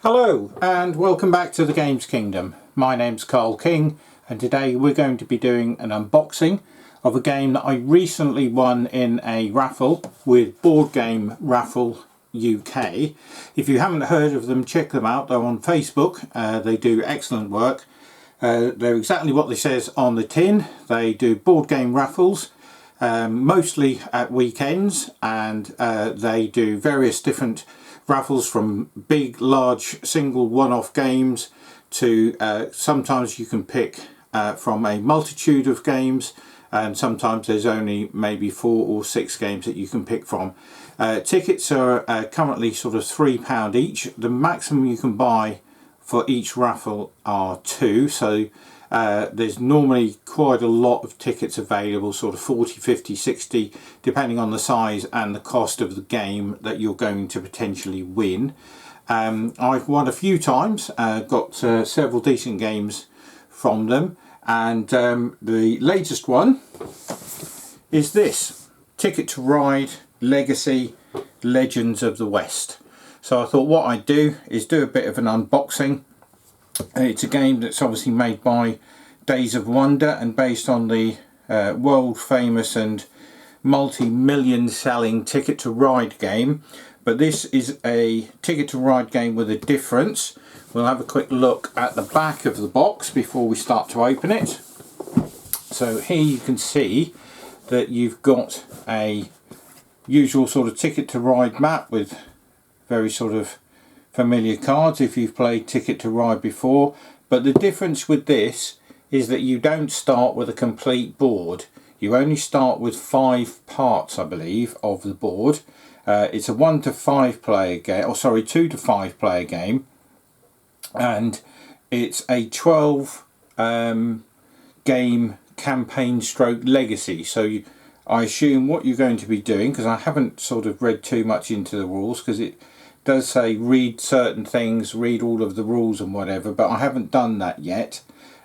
Hello and welcome back to the Games Kingdom. My name's Carl King and today we're going to be doing an unboxing of a game that I recently won in a raffle with Board Game Raffle UK. If you haven't heard of them, check them out. They're on Facebook. They do excellent work. They're exactly what they says on the tin. They do board game raffles, mostly at weekends, and they do various different raffles from big, large, single one-off games to sometimes you can pick from a multitude of games, and sometimes there's only maybe 4 or 6 games that you can pick from. Tickets are currently sort of £3 each. The maximum you can buy for each raffle are 2, so there's normally quite a lot of tickets available, sort of 40, 50, 60, depending on the size and the cost of the game that you're going to potentially win. I've won a few times, got several decent games from them, and the latest one is this Ticket to Ride Legacy Legends of the West. So I thought what I'd do is do a bit of an unboxing. It's a game that's obviously made by Days of Wonder and based on the world famous and multi-million selling Ticket to Ride game. But this is a Ticket to Ride game with a difference. We'll have a quick look at the back of the box before we start to open it. So here you can see that you've got a usual sort of Ticket to Ride map with very sort of familiar cards if you've played Ticket to Ride before, but the difference with this is that you don't start with a complete board. You only start with 5 parts, I believe, of the board. It's a 1 to 5 player game, or sorry, 2 to 5 player game, and it's a 12 game campaign stroke legacy. So I assume what you're going to be doing, because I haven't sort of read too much into the rules, because it does say read certain things, read all of the rules and whatever, but I haven't done that yet.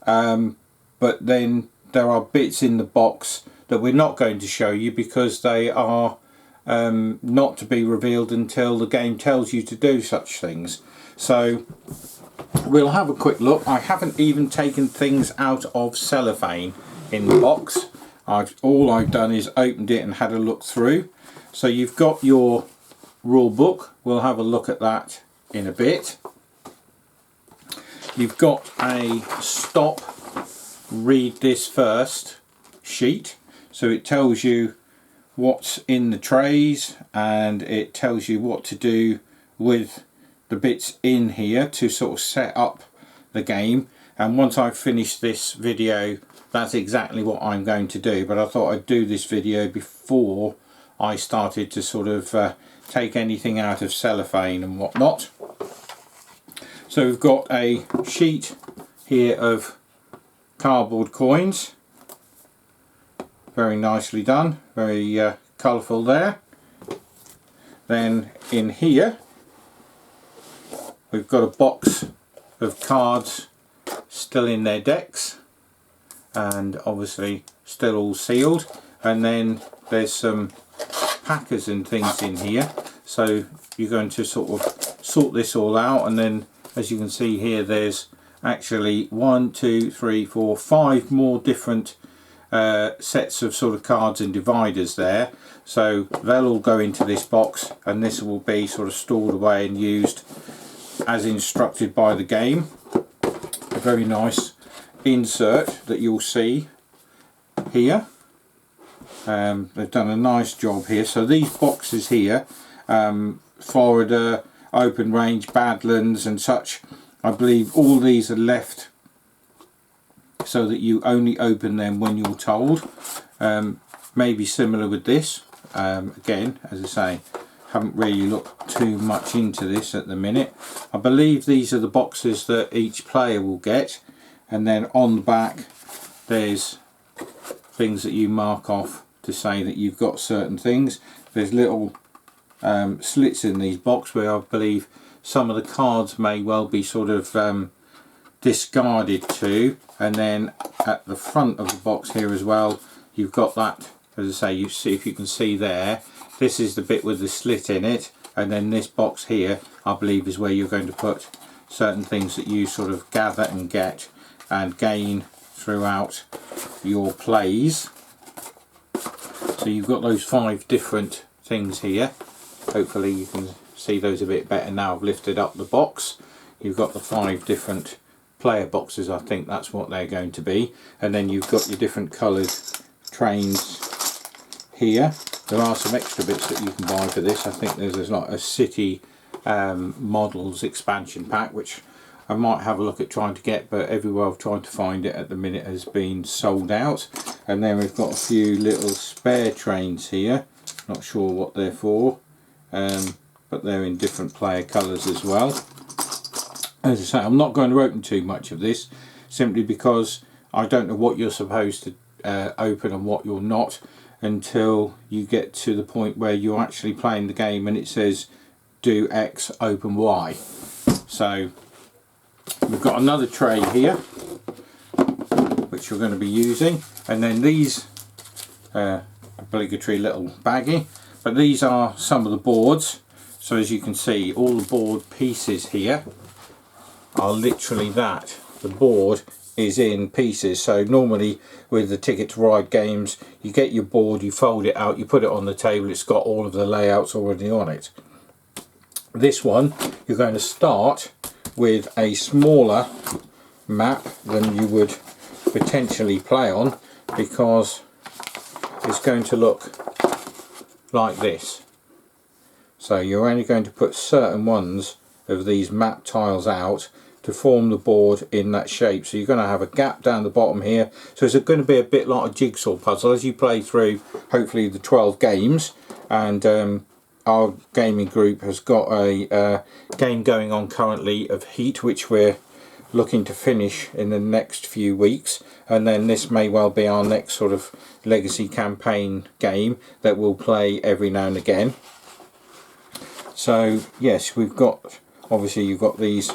But then there are bits in the box that we're not going to show you because they are not to be revealed until the game tells you to do such things. So we'll have a quick look. I haven't even taken things out of cellophane in the box. All I've done is opened it and had a look through. So you've got your rule book. We'll have a look at that in a bit. You've got a stop, read this first sheet, so it tells you what's in the trays and it tells you what to do with the bits in here to sort of set up the game. And once I've finished this video, that's exactly what I'm going to do, but I thought I'd do this video before I started to sort of take anything out of cellophane and whatnot. So we've got a sheet here of cardboard coins, very nicely done, very colourful there. Then in here we've got a box of cards still in their decks and obviously still all sealed, and then there's some packers and things in here, so you're going to sort of sort this all out. And then as you can see here, there's actually 1, 2, 3, 4, 5 more different sets of sort of cards and dividers there, so they'll all go into this box and this will be sort of stored away and used as instructed by the game. A very nice insert that you'll see here. They've done a nice job here. So these boxes here, Florida, Open Range, Badlands and such, I believe all these are left so that you only open them when you're told. Maybe similar with this. Again, as I say, haven't really looked too much into this at the minute. I believe these are the boxes that each player will get, and then on the back there's things that you mark off to say that you've got certain things. There's little slits in these boxes where I believe some of the cards may well be sort of discarded to, and then at the front of the box here as well you've got that, as I say, you see, if you can see there, this is the bit with the slit in it, and then this box here I believe is where you're going to put certain things that you sort of gather and get and gain throughout your plays. So you've got those 5 different things here. Hopefully you can see those a bit better now. I've lifted up the box. You've got the 5 different player boxes, I think that's what they're going to be, and then you've got your different coloured trains here. There are some extra bits that you can buy for this. I think there's like a city models expansion pack, which I might have a look at trying to get, but everywhere I've tried to find it at the minute has been sold out. And then we've got a few little spare trains here, not sure what they're for, but they're in different player colours as well. As I say, I'm not going to open too much of this, simply because I don't know what you're supposed to open and what you're not until you get to the point where you're actually playing the game and it says do X, open Y. So we've got another tray here which we're going to be using, and then these obligatory little baggie, but these are some of the boards. So as you can see, all the board pieces here are literally that. The board is in pieces. So normally with the Ticket to Ride games, you get your board, you fold it out, you put it on the table, it's got all of the layouts already on it. This one, you're going to start with a smaller map than you would potentially play on, because it's going to look like this. So you're only going to put certain ones of these map tiles out to form the board in that shape. So you're going to have a gap down the bottom here, so it's going to be a bit like a jigsaw puzzle as you play through hopefully the 12 games. And our gaming group has got a game going on currently of Heat, which we're looking to finish in the next few weeks, and then this may well be our next sort of legacy campaign game that we'll play every now and again. So yes, we've got, obviously you've got these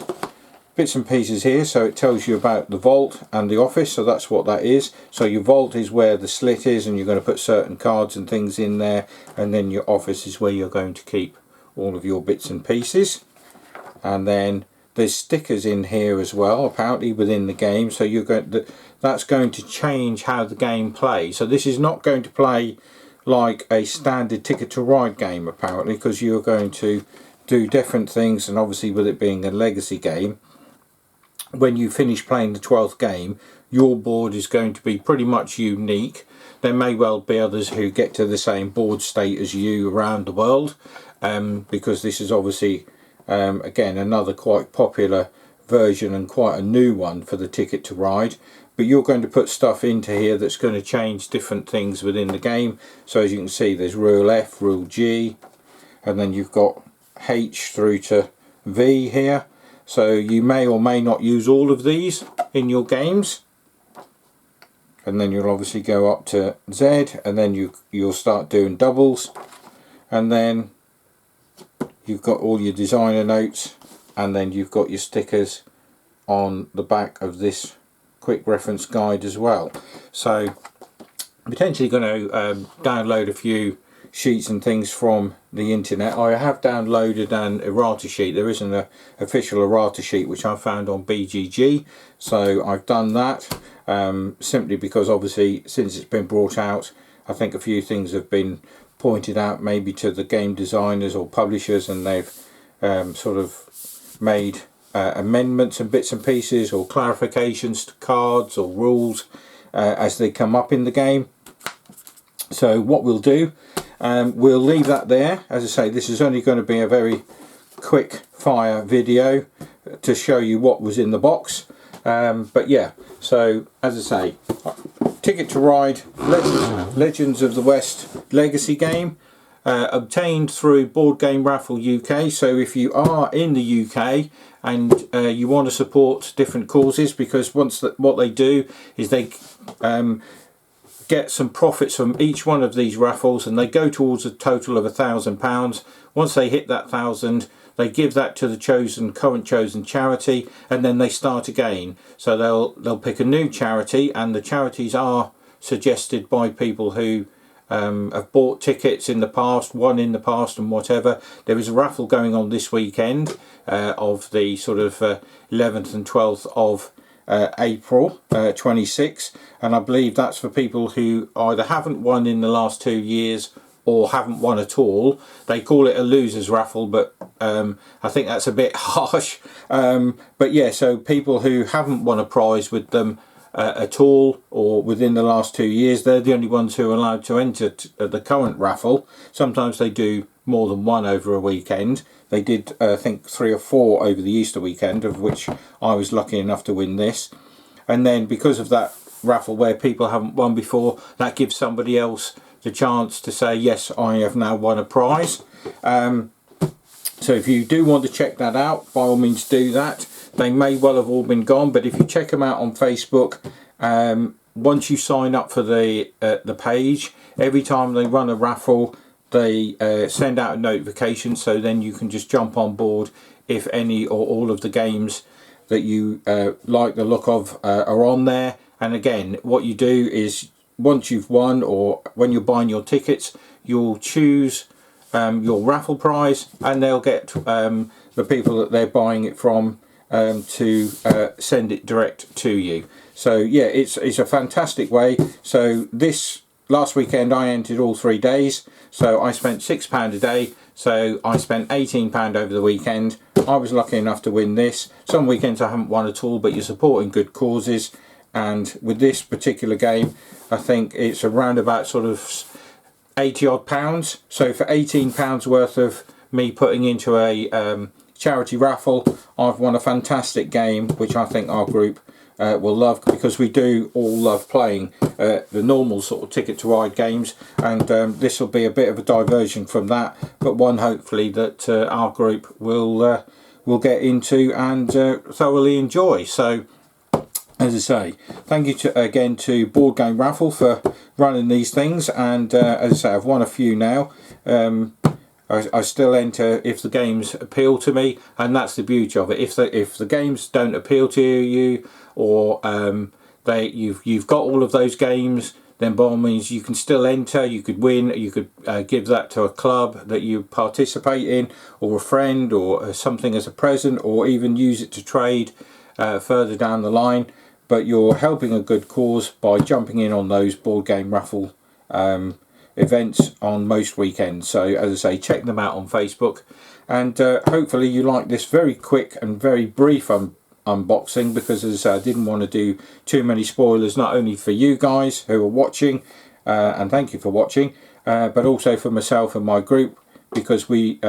bits and pieces here, so it tells you about the vault and the office, so that's what that is. So your vault is where the slit is, and you're going to put certain cards and things in there, and then your office is where you're going to keep all of your bits and pieces. And then there's stickers in here as well, apparently within the game, so you're going to, that's going to change how the game plays. So this is not going to play like a standard Ticket to Ride game apparently, because you're going to do different things, and obviously with it being a legacy game, when you finish playing the 12th game, your board is going to be pretty much unique. There may well be others who get to the same board state as you around the world, because this is obviously again another quite popular version and quite a new one for the Ticket to Ride. But you're going to put stuff into here that's going to change different things within the game. So as you can see, there's rule F, rule G, and then you've got H through to V here. So you may or may not use all of these in your games. And then you'll obviously go up to Z, and then you'll start doing doubles. And then you've got all your designer notes, and then you've got your stickers on the back of this quick reference guide as well. So potentially going to download a few sheets and things from the internet. I have downloaded an errata sheet. There isn't an official errata sheet which I found on BGG, so I've done that simply because obviously since it's been brought out, I think a few things have been pointed out maybe to the game designers or publishers, and they've sort of made amendments and bits and pieces or clarifications to cards or rules as they come up in the game. So what we'll do, we'll leave that there. As I say, this is only going to be a very quick fire video to show you what was in the box. But yeah, so as I say, Ticket to Ride Legends of the West legacy game, obtained through Board Game Raffle UK. So if you are in the UK and you want to support different causes, because what they do is they get some profits from each one of these raffles, and they go towards a total of £1,000. Once they hit that 1,000, they give that to the current chosen charity, and then they start again. So they'll pick a new charity, and the charities are suggested by people who have bought tickets in the past, won in the past and whatever. There is a raffle going on this weekend of the sort of 11th and 12th of April 26, and I believe that's for people who either haven't won in the last 2 years or haven't won at all. They call it a losers raffle, but I think that's a bit harsh. But yeah, so people who haven't won a prize with them at all or within the last 2 years, they're the only ones who are allowed to enter the current raffle. Sometimes they do more than one over a weekend. They did I think 3 or 4 over the Easter weekend, of which I was lucky enough to win this. And then because of that raffle where people haven't won before, that gives somebody else the chance to say, yes, I have now won a prize. So if you do want to check that out, by all means do that. They may well have all been gone, but if you check them out on Facebook, once you sign up for the page, every time they run a raffle, they send out a notification, so then you can just jump on board if any or all of the games that you like the look of are on there. And again, what you do is, once you've won or when you're buying your tickets, you'll choose your raffle prize, and they'll get the people that they're buying it from to send it direct to you. So yeah, it's a fantastic way. So this last weekend I entered all 3 days, so I spent £6 a day, so I spent £18 over the weekend. I was lucky enough to win this. Some weekends I haven't won at all, but you're supporting good causes, and with this particular game I think it's around about sort of 80 odd pounds. So for £18 worth of me putting into a charity raffle, I've won a fantastic game, which I think our group will love, because we do all love playing the normal sort of ticket to ride games, and this will be a bit of a diversion from that, but one hopefully that our group will get into and thoroughly enjoy. So as I say, thank you again to Board Game Raffle for running these things, and as I say, I've won a few now. I still enter if the games appeal to me, and that's the beauty of it. If the games don't appeal to you, or you've got all of those games, then by all means you can still enter. You could win. You could give that to a club that you participate in, or a friend, or something as a present, or even use it to trade further down the line. But you're helping a good cause by jumping in on those Board Game Raffle events on most weekends. So as I say, check them out on Facebook, and hopefully you like this very quick and very brief unboxing, because as I say, I didn't want to do too many spoilers, not only for you guys who are watching, and thank you for watching, but also for myself and my group, because we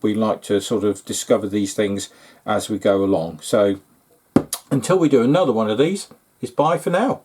like to sort of discover these things as we go along. So until we do another one of these, it's bye for now.